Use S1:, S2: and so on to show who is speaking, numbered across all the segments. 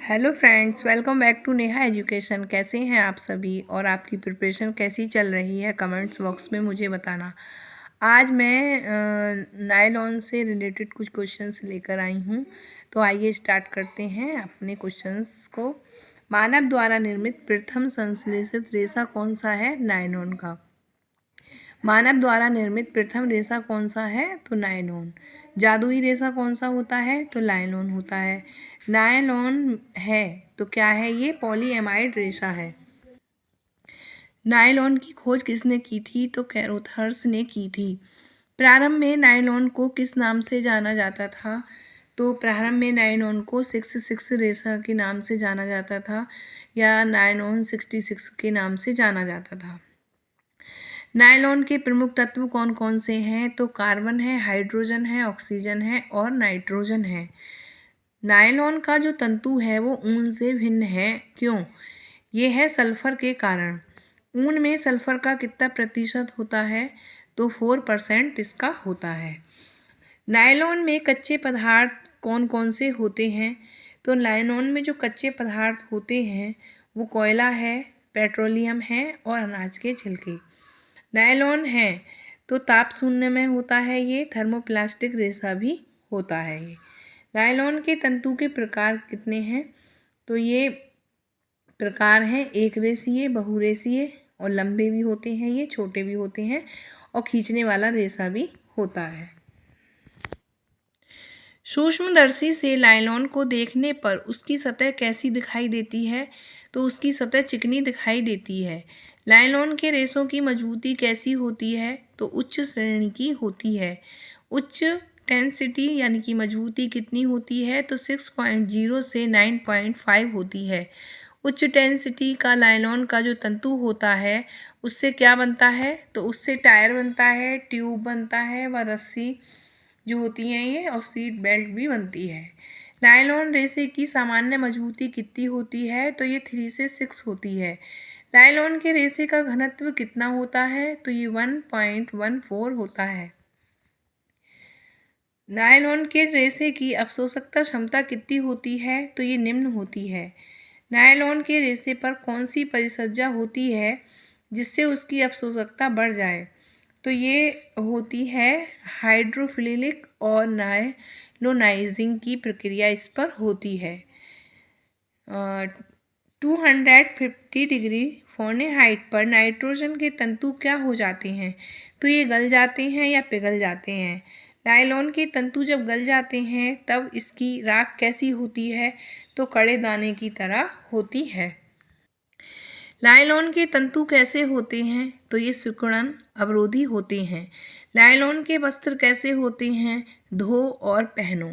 S1: Hello friends, welcome back to Neha education. कैसे हैं आप सभी और आपकी प्रिपरेशन कैसी चल रही है? कमेंट्स बॉक्स में मुझे बताना। आज मैं नायलॉन से रिलेटेड कुछ क्वेश्चंस लेकर आई हूँ। तो आइए स्टार्ट करते हैं अपने क्वेश्चंस को। मानव द्वारा निर्मित प्रथम संश्लेषित रेशा कौन सा है? नायलॉन का। मानव द्वारा निर्मित प्रथम रेशा कौन सा है? तो नायलॉन। जादुई रेशा कौन सा होता है? तो नायलॉन होता है। नायलॉन है तो क्या है? ये पॉलीएमाइड रेशा है। नायलॉन की खोज किसने की थी? तो कैरोथर्स ने की थी। प्रारंभ में नायलॉन को किस नाम से जाना जाता था? तो प्रारंभ में नायलॉन को 66 रेशा के नाम से जाना जाता था या नायलॉन 66 के नाम से जाना जाता था। नायलॉन के प्रमुख तत्व कौन कौन से हैं? तो कार्बन है, हाइड्रोजन है, ऑक्सीजन है और नाइट्रोजन है। नायलॉन का जो तंतु है वो ऊन से भिन्न है। क्यों? ये है सल्फर के कारण। ऊन में सल्फर का कितना प्रतिशत होता है? तो 4% इसका होता है। नायलॉन में कच्चे पदार्थ कौन कौन से होते हैं? तो नायलॉन में जो कच्चे पदार्थ होते हैं वो कोयला है, पेट्रोलियम है और अनाज के छिलके। नायलॉन है तो ताप शून्य में होता है। ये थर्मोप्लास्टिक रेशा भी होता है। ये नायलॉन के तंतु के प्रकार कितने हैं? तो ये प्रकार हैं एक रेशीय, बहुरेशीय और लंबे भी होते हैं, ये छोटे भी होते हैं और खींचने वाला रेशा भी होता है। सूक्ष्मदर्शी से नायलॉन को देखने पर उसकी सतह कैसी दिखाई देती है? तो उसकी सतह चिकनी दिखाई देती है। नायलॉन के रेशों की मजबूती कैसी होती है? तो उच्च श्रेणी की होती है। उच्च टेंसिटी यानी कि मजबूती कितनी होती है? तो 6.0 से 9.5 होती है। उच्च टेंसिटी का नायलॉन का जो तंतु होता है उससे क्या बनता है? तो उससे टायर बनता है, ट्यूब बनता है व रस्सी जो होती हैं ये और सीट बेल्ट भी बनती है। नायलॉन रेशे की सामान्य मजबूती कितनी होती है? तो ये 3 से 6 होती है। नायलॉन के रेशे का घनत्व कितना होता है? तो ये 1.14 होता है। नायलॉन के रेशे की अवशोषकता क्षमता कितनी होती है? तो ये निम्न होती है। नायलॉन के रेशे पर कौन सी परिसज्जा होती है जिससे उसकी अवशोषकता बढ़ जाए? तो ये होती है हाइड्रोफिलिक और नायलोनाइजिंग की प्रक्रिया इस पर होती है। 250 डिग्री फ़ारेनहाइट पर नाइट्रोजन के तंतु क्या हो जाते हैं? तो ये गल जाते हैं या पिघल जाते हैं। नायलॉन के तंतु जब गल जाते हैं तब इसकी राख कैसी होती है? तो कड़े दाने की तरह होती है। नायलॉन के तंतु कैसे होते हैं? तो ये सिकुड़न अवरोधी होते हैं। नायलॉन के वस्त्र कैसे होते हैं? धो और पहनो।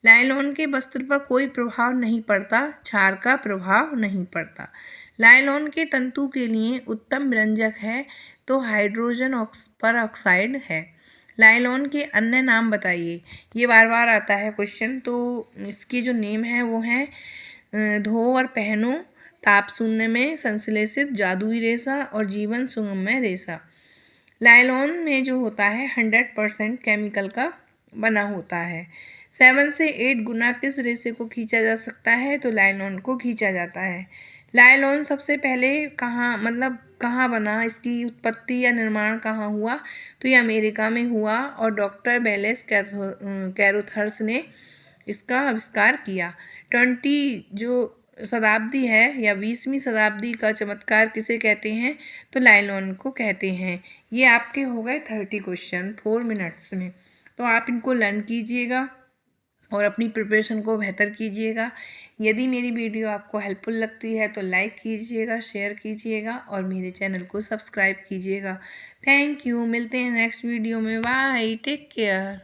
S1: नायलॉन के वस्त्र पर कोई प्रभाव नहीं पड़ता, क्षार का प्रभाव नहीं पड़ता। नायलॉन के तंतु के लिए उत्तम व्यंजक है तो हाइड्रोजन परऑक्साइड है। नायलॉन के अन्य नाम बताइए। ये बार बार आता है क्वेश्चन, तो इसके जो नेम है वो हैं धो और पहनो, ताप शून्य में संश्लेषित, जादुई रेशा और जीवन सुगममय रेशा। नायलॉन में जो होता है 100% केमिकल का बना होता है। 7 से 8 गुना किस रेशे को खींचा जा सकता है? तो नायलॉन को खींचा जाता है। नायलॉन सबसे पहले कहाँ बना, इसकी उत्पत्ति या निर्माण कहाँ हुआ? तो ये अमेरिका में हुआ और डॉक्टर बेलेस कैरोथर्स ने इसका आविष्कार किया। 20 जो शताब्दी है या 20वीं शताब्दी का चमत्कार किसे कहते हैं? तो नायलॉन को कहते हैं। ये आपके हो गए 30 क्वेश्चन 4 मिनट्स में। तो आप इनको लर्न कीजिएगा और अपनी प्रिपरेशन को बेहतर कीजिएगा। यदि मेरी वीडियो आपको हेल्पफुल लगती है तो लाइक कीजिएगा, शेयर कीजिएगा और मेरे चैनल को सब्सक्राइब कीजिएगा। Thank you. मिलते हैं नेक्स्ट वीडियो में। Bye, take care.